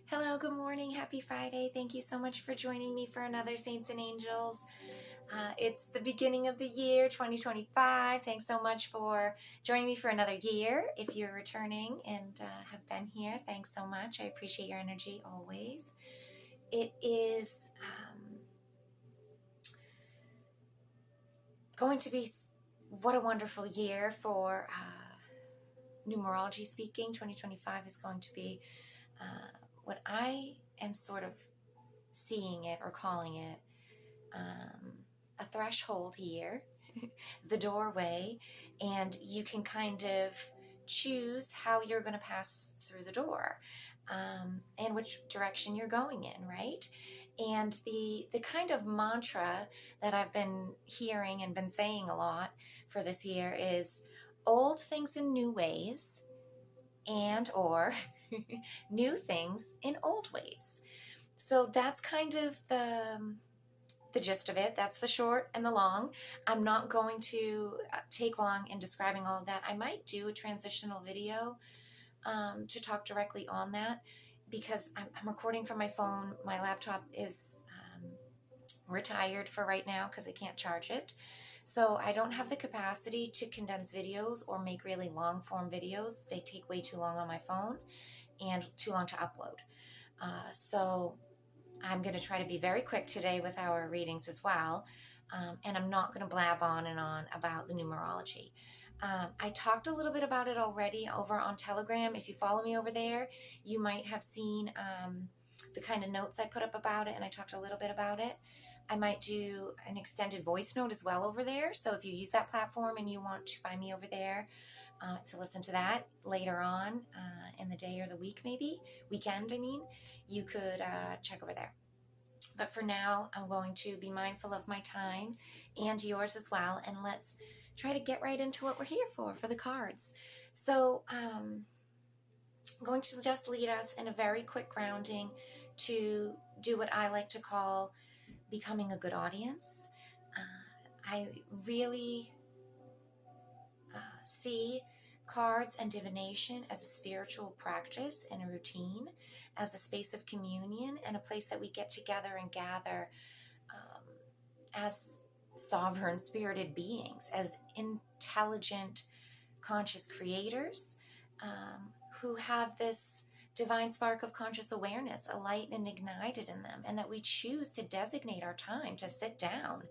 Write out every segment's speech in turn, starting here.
Hello, good morning, happy Friday. Thank you so much for joining me for another Saints and Angels. It's the beginning of the year, 2025. Thanks so much for joining me for another year. If you're returning and have been here, thanks so much. I appreciate your energy always. It is going to be what a wonderful year for numerology speaking. 2025 is going to be what I am sort of seeing it or calling it a threshold year, the doorway, and you can kind of choose how you're going to pass through the door and which direction you're going in, right? And the kind of mantra that I've been hearing and been saying a lot for this year is old things in new ways and or new things in old ways. So that's kind of the gist of it. That's the short and the long. I'm not going to take long in describing all of that. I might do a transitional video to talk directly on that because I'm recording from my phone. My laptop is retired for right now because I can't charge it. So I don't have the capacity to condense videos or make really long form videos. They take way too long on my phone and too long to upload. So I'm going to try to be very quick today with our readings as well, and I'm not going to blab on and on about the numerology. I talked a little bit about it already over on Telegram. If you follow me over there, you might have seen the kind of notes I put up about it, and I talked a little bit about it. I might do an extended voice note as well over there, so if you use that platform and you want to find me over there to listen to that later on in the day or the week, maybe weekend, I mean, you could check over there. But for now, I'm going to be mindful of my time and yours as well, and let's try to get right into what we're here for the cards. So I'm going to just lead us in a very quick grounding to do what I like to call becoming a good audience. I really see cards and divination as a spiritual practice and a routine, as a space of communion and a place that we get together and gather as sovereign spirited beings, as intelligent, conscious creators who have this divine spark of conscious awareness alight and ignited in them, and that we choose to designate our time to sit down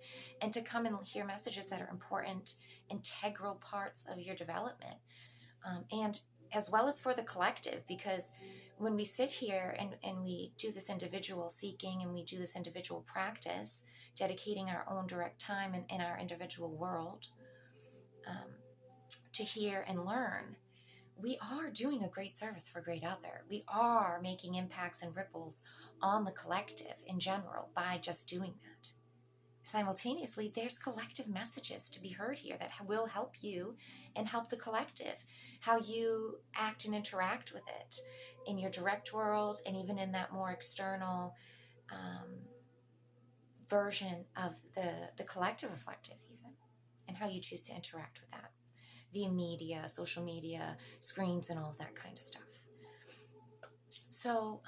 and to come and hear messages that are important, integral parts of your development. And as well as for the collective, because when we sit here and we do this individual seeking and we do this individual practice, dedicating our own direct time in our individual world to hear and learn, we are doing a great service for a great other. We are making impacts and ripples on the collective in general by just doing that. Simultaneously, there's collective messages to be heard here that will help you and help the collective, how you act and interact with it in your direct world and even in that more external version of the collective reflective even, and how you choose to interact with that via media, social media, screens, and all of that kind of stuff. So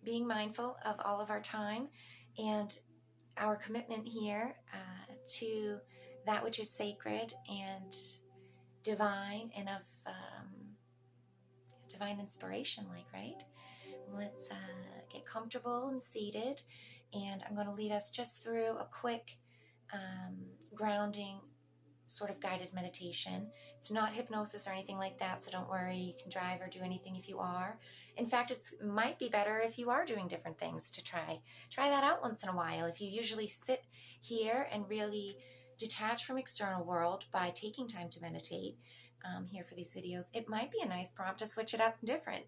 being mindful of all of our time and our commitment here to that which is sacred and divine and of divine inspiration, right? Let's get comfortable and seated, and I'm going to lead us just through a quick grounding sort of guided meditation. It's not hypnosis or anything like that, so don't worry. You can drive or do anything if you are. In fact, it might be better if you are doing different things to try that out once in a while. If you usually sit here and really detach from external world by taking time to meditate here for these videos, it might be a nice prompt to switch it up different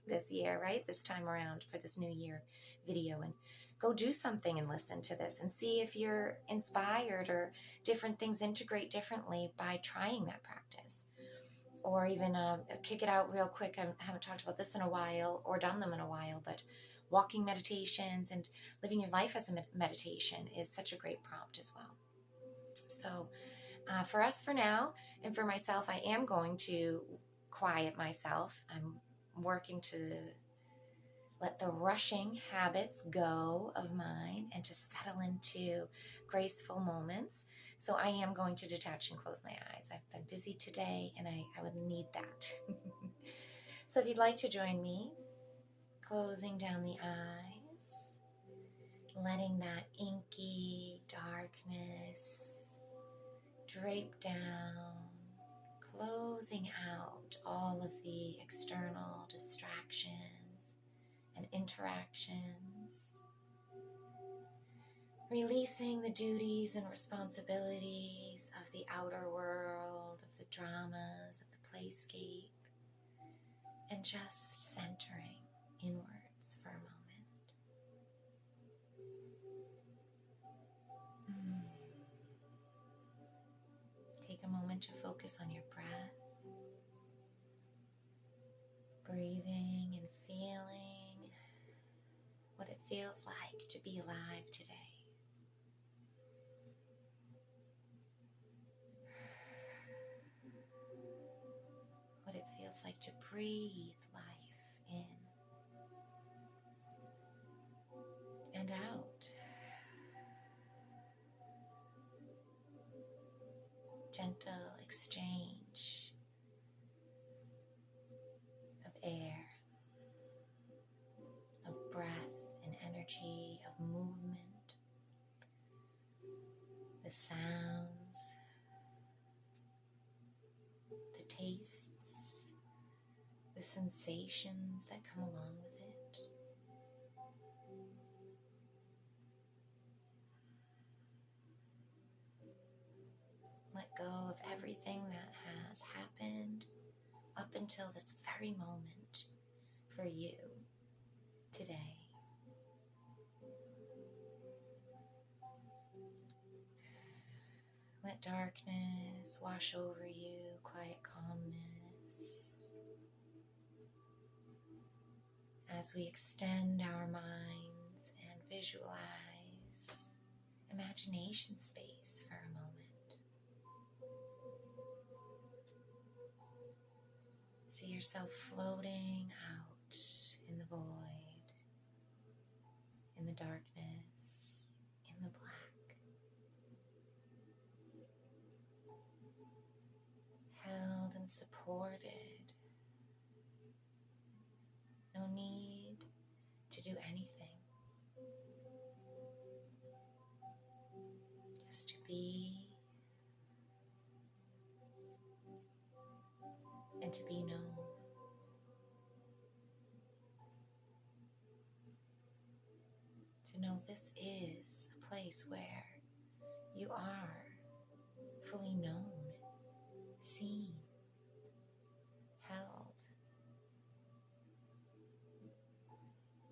this year, right? This time around for this new year video, and go do something and listen to this and see if you're inspired or different things integrate differently by trying that practice. Or even kick it out real quick. I haven't talked about this in a while or done them in a while, but walking meditations and living your life as a meditation is such a great prompt as well. So for us for now, and for myself, I am going to quiet myself. I'm working to let the rushing habits go of mine and to settle into graceful moments. So I am going to detach and close my eyes. I've been busy today and I would need that. So if you'd like to join me, closing down the eyes, letting that inky darkness drape down, closing out all of the external distractions and interactions, releasing the duties and responsibilities of the outer world, of the dramas, of the playscape, and just centering inwards for a moment. Take a moment to focus on your breath, breathing and feeling what it feels like to be alive today. What it feels like to breathe life in and out. Gentle exchange of air, of breath and energy, of movement, the sounds, the tastes, the sensations that come along with it. Let go of everything that has happened up until this very moment for you today. Let darkness wash over you, quiet calmness, as we extend our minds and visualize imagination space for a moment. See yourself floating out in the void, in the darkness, in the black, held and supported. No need to do anything, just to be and to be known. To know this is a place where you are fully known, seen, held.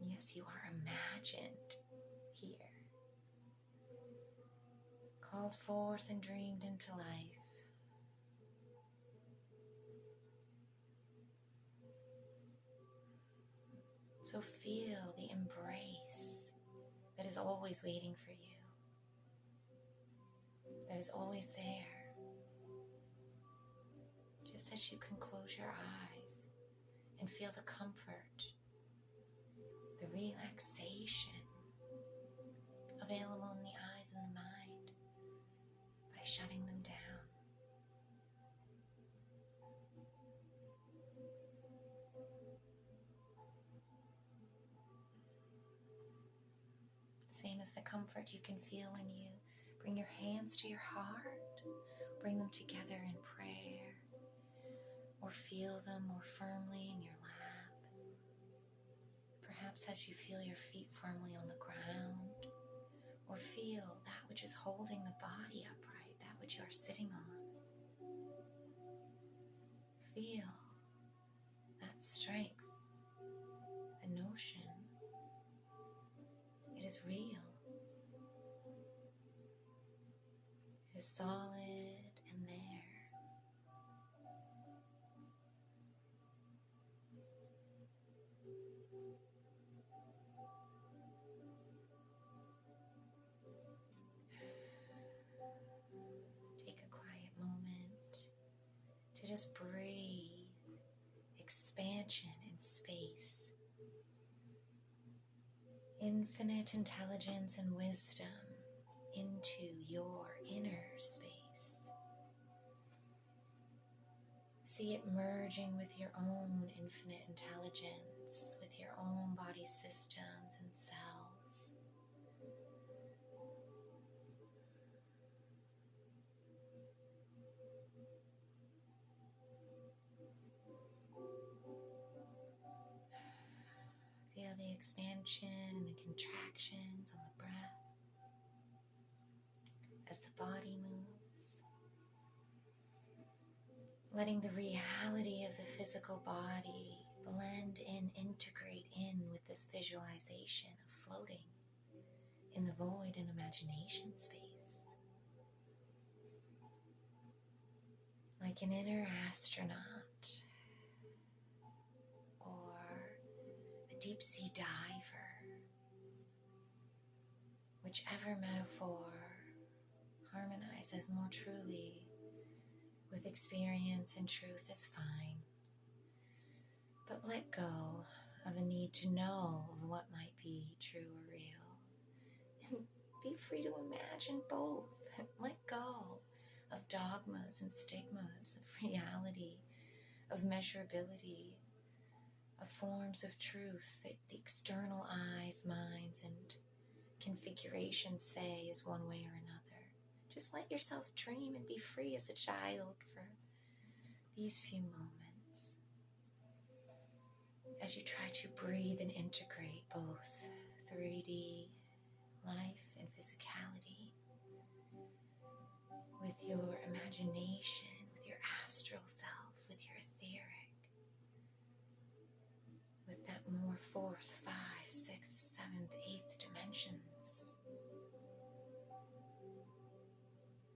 Yes, you are imagined here, called forth and dreamed into life. So feel the embrace that is always waiting for you, that is always there. Just as you can close your eyes and feel the comfort, the relaxation available in the eyes and the mind by shutting them down. Same as the comfort you can feel when you bring your hands to your heart, bring them together in prayer, or feel them more firmly in your lap. Perhaps as you feel your feet firmly on the ground, or feel that which is holding the body upright, that which you are sitting on. Feel that strength, the notion. It is real. It is solid and there. Take a quiet moment to just breathe expansion and infinite intelligence and wisdom into your inner space. See it merging with your own infinite intelligence, with your own body systems and cells. Feel the expansion and the contractions on the breath as the body moves. Letting the reality of the physical body blend in, integrate in with this visualization of floating in the void and imagination space. Like an inner astronaut or a deep sea diver, whichever metaphor harmonizes more truly with experience and truth is fine. But let go of a need to know of what might be true or real. And be free to imagine both. Let go of dogmas and stigmas, of reality, of measurability, of forms of truth that the external eyes, minds, and configurations say is one way or another. Just let yourself dream and be free as a child for these few moments as you try to breathe and integrate both 3D life and physicality with your imagination, with your astral self, with your etheric, with that more 4th, 5th, 6th, 7th, 8th dimensions.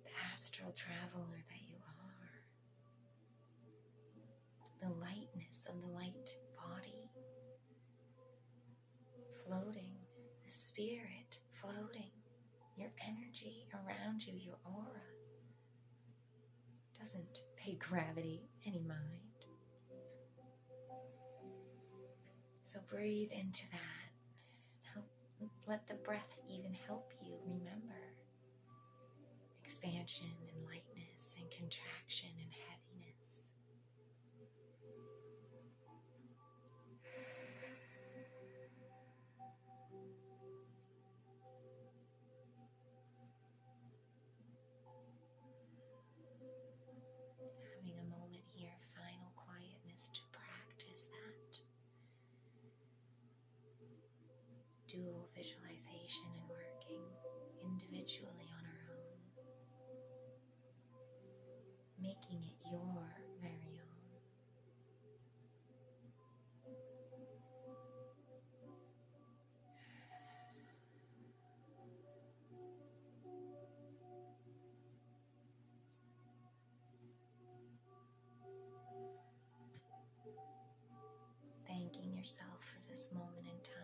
The astral traveler that you are. The lightness of the light body floating, the spirit floating, your energy around you, your aura doesn't pay gravity any mind. So breathe into that. Let the breath even help you remember expansion and lightness and contraction and heaviness. Having a moment here, final quietness to practice that dual visualization and working individually on our own, making it your very own. Thanking yourself for this moment in time.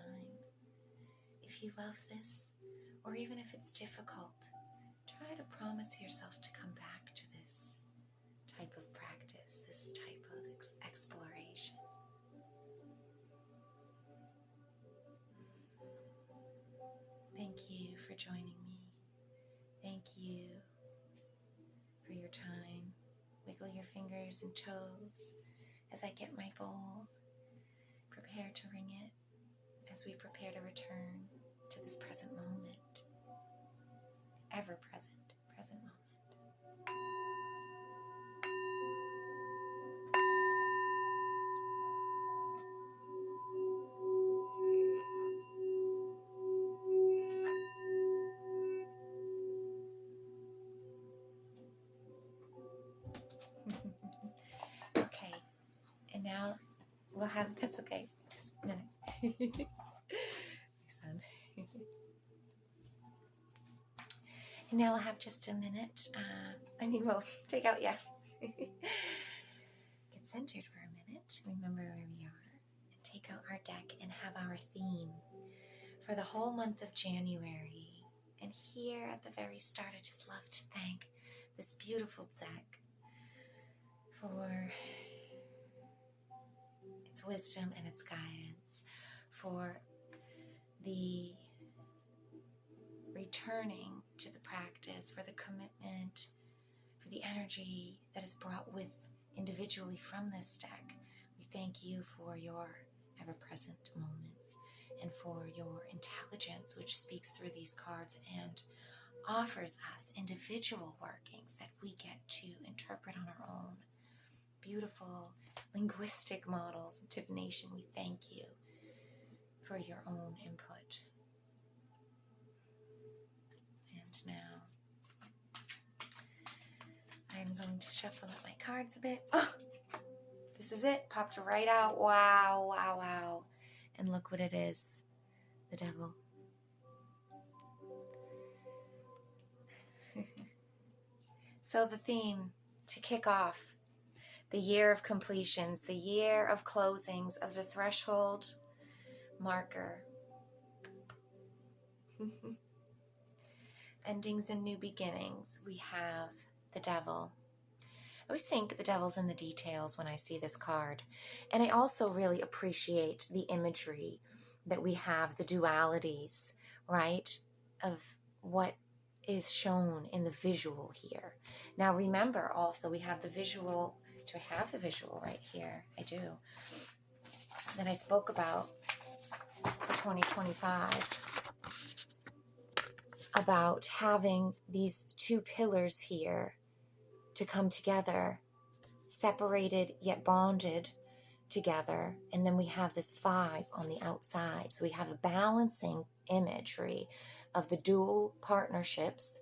If you love this, or even if it's difficult, try to promise yourself to come back to this type of practice, this type of exploration. Thank you for joining me. Thank you for your time. Wiggle your fingers and toes as I get my bowl. Prepare to ring it as we prepare to return to this present moment. Ever present moment. Okay, and now we'll have, that's okay, just a minute. And now we'll have just a minute. We'll take out, get centered for a minute, remember where we are, and take out our deck and have our theme for the whole month of January. And here at the very start, I just love to thank this beautiful deck for its wisdom and its guidance, for the returning to the practice, for the commitment, for the energy that is brought with individually from this deck. We thank you for your ever-present moments and for your intelligence, which speaks through these cards and offers us individual workings that we get to interpret on our own. Beautiful linguistic models of divination. We thank you for your own input. And now I'm going to shuffle up my cards a bit. Oh, this is it. Popped right out. Wow, wow, wow. And look what it is. The devil. So the theme to kick off the year of completions, the year of closings, of the threshold marker. Endings and new beginnings. We have the devil. I always think the devil's in the details when I see this card. And I also really appreciate the imagery that we have, the dualities, right, of what is shown in the visual here. Now remember also we have the visual. Do I have the visual right here? I do. That I spoke about for 2025. About having these two pillars here to come together, separated yet bonded together. And then we have this 5 on the outside. So we have a balancing imagery of the dual partnerships.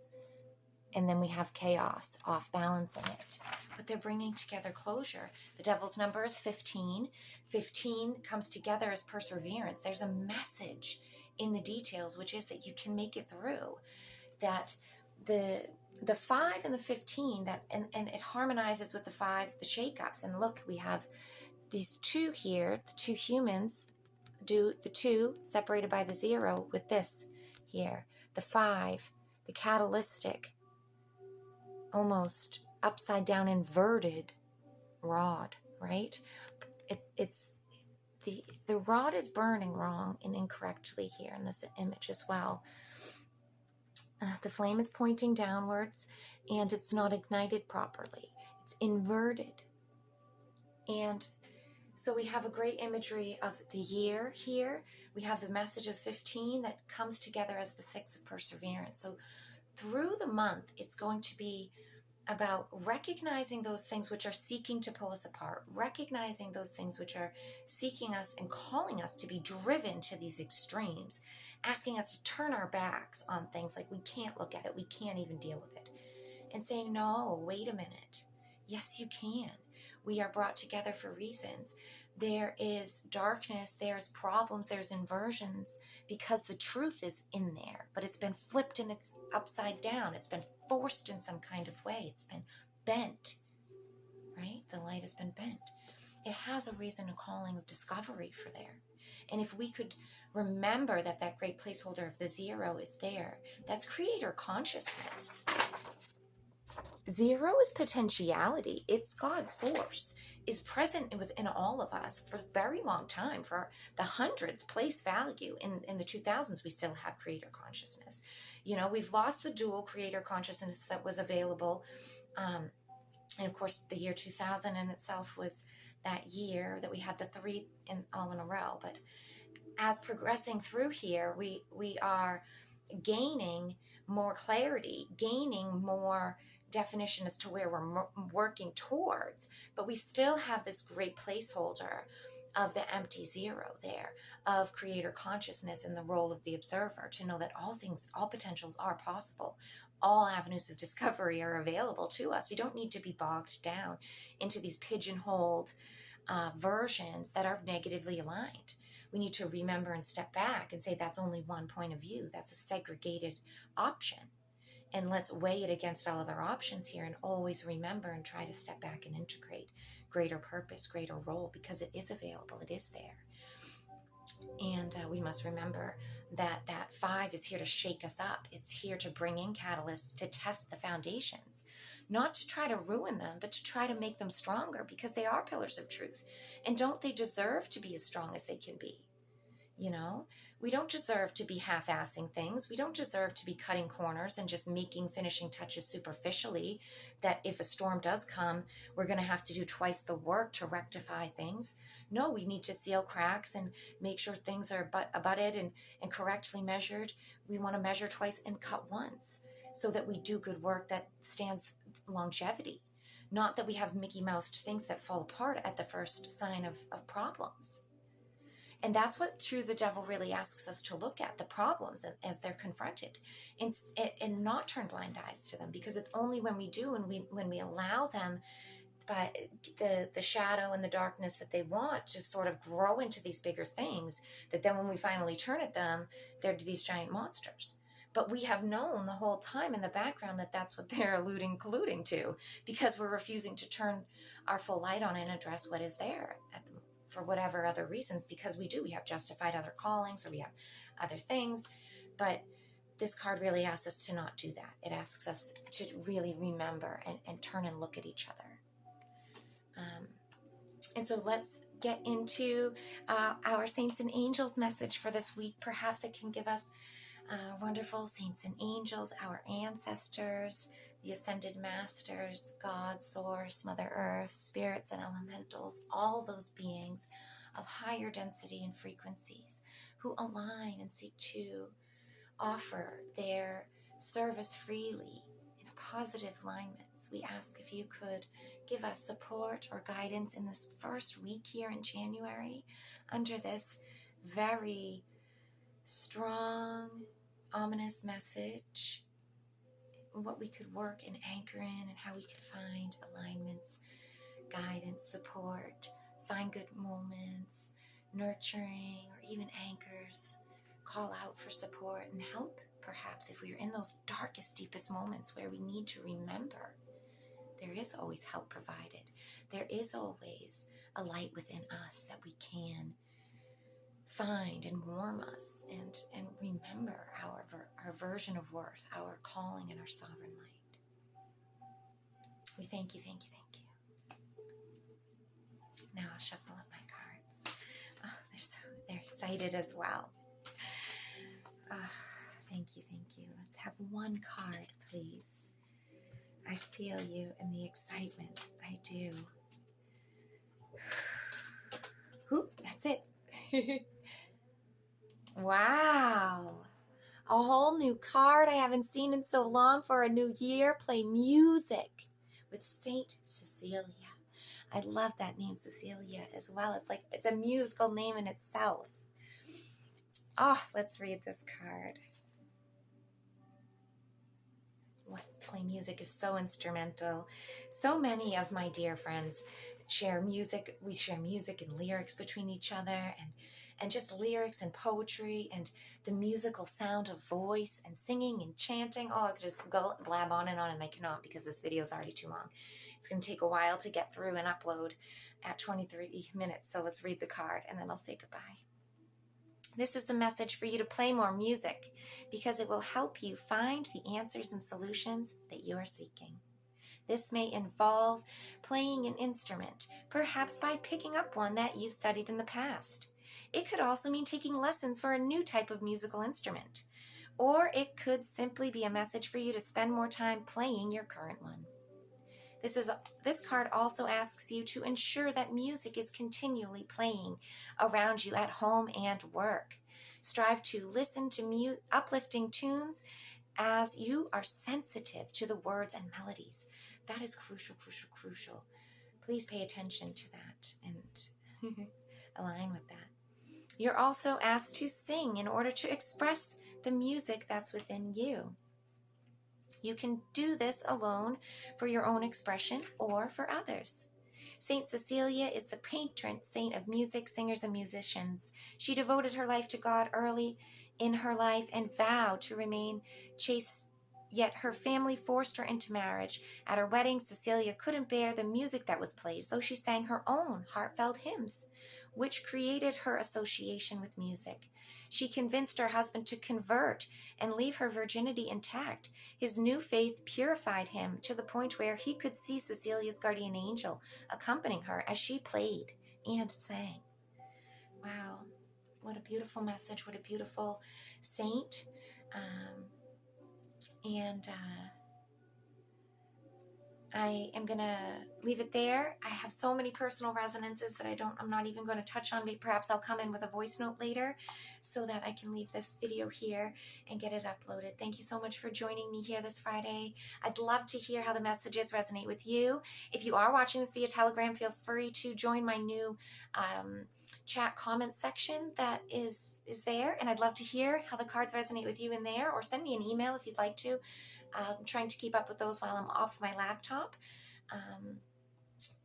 And then we have chaos off balancing it. But they're bringing together closure. The devil's number is 15. 15 comes together as perseverance. There's a message in the details, which is that you can make it through. That the 5 and the 15, that and it harmonizes with the 5, the shakeups. And look, we have these 2 here, the 2 humans, do the 2 separated by the 0 with this here. The 5, the catalytic, almost upside down inverted rod, right? It's the rod is burning wrong and incorrectly here in this image as well. The flame is pointing downwards and it's not ignited properly. It's inverted. And so we have a great imagery of the year here. We have the message of 15 that comes together as the 6 of perseverance. So through the month, it's going to be about recognizing those things which are seeking to pull us apart, recognizing those things which are seeking us and calling us to be driven to these extremes, asking us to turn our backs on things like we can't look at it, we can't even deal with it, and saying, no, wait a minute. Yes, you can. We are brought together for reasons. There is darkness, there's problems, there's inversions, because the truth is in there, but it's been flipped and it's upside down. It's been forced in some kind of way. It's been bent, right? The light has been bent. It has a reason, a calling of discovery for there. And if we could remember that that great placeholder of the 0 is there, that's creator consciousness. 0 is potentiality. It's God's source, is present within all of us for a very long time. For the hundreds, place value. In the 2000s, we still have creator consciousness. You know, we've lost the dual creator consciousness that was available. And of course, the year 2000 in itself was that year that we had the 3 all in a row. But as progressing through here, we are gaining more clarity, gaining more definition as to where we're working towards, but we still have this great placeholder of the empty 0 there, of creator consciousness and the role of the observer to know that all things, all potentials are possible. All avenues of discovery are available to us. We don't need to be bogged down into these pigeonholed versions that are negatively aligned. We need to remember and step back and say that's only one point of view. That's a segregated option. And let's weigh it against all other options here and always remember and try to step back and integrate greater purpose, greater role, because it is available, it is there. And we must remember that that 5 is here to shake us up. It's here to bring in catalysts to test the foundations, not to try to ruin them, but to try to make them stronger, because they are pillars of truth. And don't they deserve to be as strong as they can be? You know, we don't deserve to be half-assing things. We don't deserve to be cutting corners and just making finishing touches superficially, that if a storm does come, we're going to have to do twice the work to rectify things. No, we need to seal cracks and make sure things are abutted and correctly measured. We want to measure twice and cut once so that we do good work that stands longevity. Not that we have Mickey Moused things that fall apart at the first sign of problems. And that's what the devil really asks us to look at, the problems as they're confronted, and not turn blind eyes to them, because it's only when we do, and when we allow them, by the shadow and the darkness that they want to sort of grow into these bigger things, that then when we finally turn at them, they're these giant monsters. But we have known the whole time in the background that that's what they're colluding to, because we're refusing to turn our full light on and address what is there for whatever other reasons, because we have justified other callings, or we have other things. But this card really asks us to not do that. It asks us to really remember and turn and look at each other. And so let's get into our Saints and Angels message for this week. Perhaps it can give us wonderful saints and angels, our ancestors, the ascended masters, God, Source, Mother Earth, spirits and elementals, all those beings of higher density and frequencies who align and seek to offer their service freely in a positive alignments. We ask if you could give us support or guidance in this first week here in January under this very strong, ominous message, what we could work and anchor in, and how we could find alignments, guidance, support, find good moments, nurturing, or even anchors, call out for support and help, perhaps if we are in those darkest, deepest moments where we need to remember there is always help provided. There is always a light within us that we can find and warm us and remember our version of worth, our calling, and our sovereign light. We thank you, thank you, thank you. Now I'll shuffle up my cards. Oh, they're excited as well. Thank you, thank you. Let's have one card, please. I feel you in the excitement. I do. Whoop, that's it. Wow. A whole new card I haven't seen in so long for a new year. Play music with Saint Cecilia. I love that name, Cecilia, as well. It's a musical name in itself. Let's read this card. Play music is so instrumental. So many of my dear friends share music. We share music and lyrics between each other, and just lyrics and poetry and the musical sound of voice and singing and chanting. I could just go blab on, and I cannot, because this video is already too long. It's going to take a while to get through and upload at 23 minutes. So let's read the card, and then I'll say goodbye. This is a message for you to play more music, because it will help you find the answers and solutions that you are seeking. This may involve playing an instrument, perhaps by picking up one that you've studied in the past. It could also mean taking lessons for a new type of musical instrument, or it could simply be a message for you to spend more time playing your current one. This card also asks you to ensure that music is continually playing around you at home and work. Strive to listen to uplifting tunes as you are sensitive to the words and melodies. That is crucial, crucial, crucial. Please pay attention to that and align with that. You're also asked to sing in order to express the music that's within you. You can do this alone for your own expression or for others. Saint Cecilia is the patron saint of music, singers, and musicians. She devoted her life to God early in her life and vowed to remain chaste, yet her family forced her into marriage. At her wedding, Cecilia couldn't bear the music that was played, so she sang her own heartfelt hymns, which created her association with music. She convinced her husband to convert and leave her virginity intact. His new faith purified him to the point where he could see Cecilia's guardian angel accompanying her as she played and sang. Wow, what What a beautiful message. What a beautiful saint. And I am going to leave it there. I have so many personal resonances that I'm not even going to touch on. Maybe perhaps I'll come in with a voice note later so that I can leave this video here and get it uploaded. Thank you so much for joining me here this Friday. I'd love to hear how the messages resonate with you. If you are watching this via Telegram, feel free to join my new chat comment section that is there. And I'd love to hear how the cards resonate with you in there, or send me an email if you'd like to. I'm trying to keep up with those while I'm off my laptop.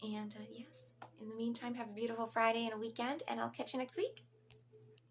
Yes, in the meantime, have a beautiful Friday and a weekend, and I'll catch you next week.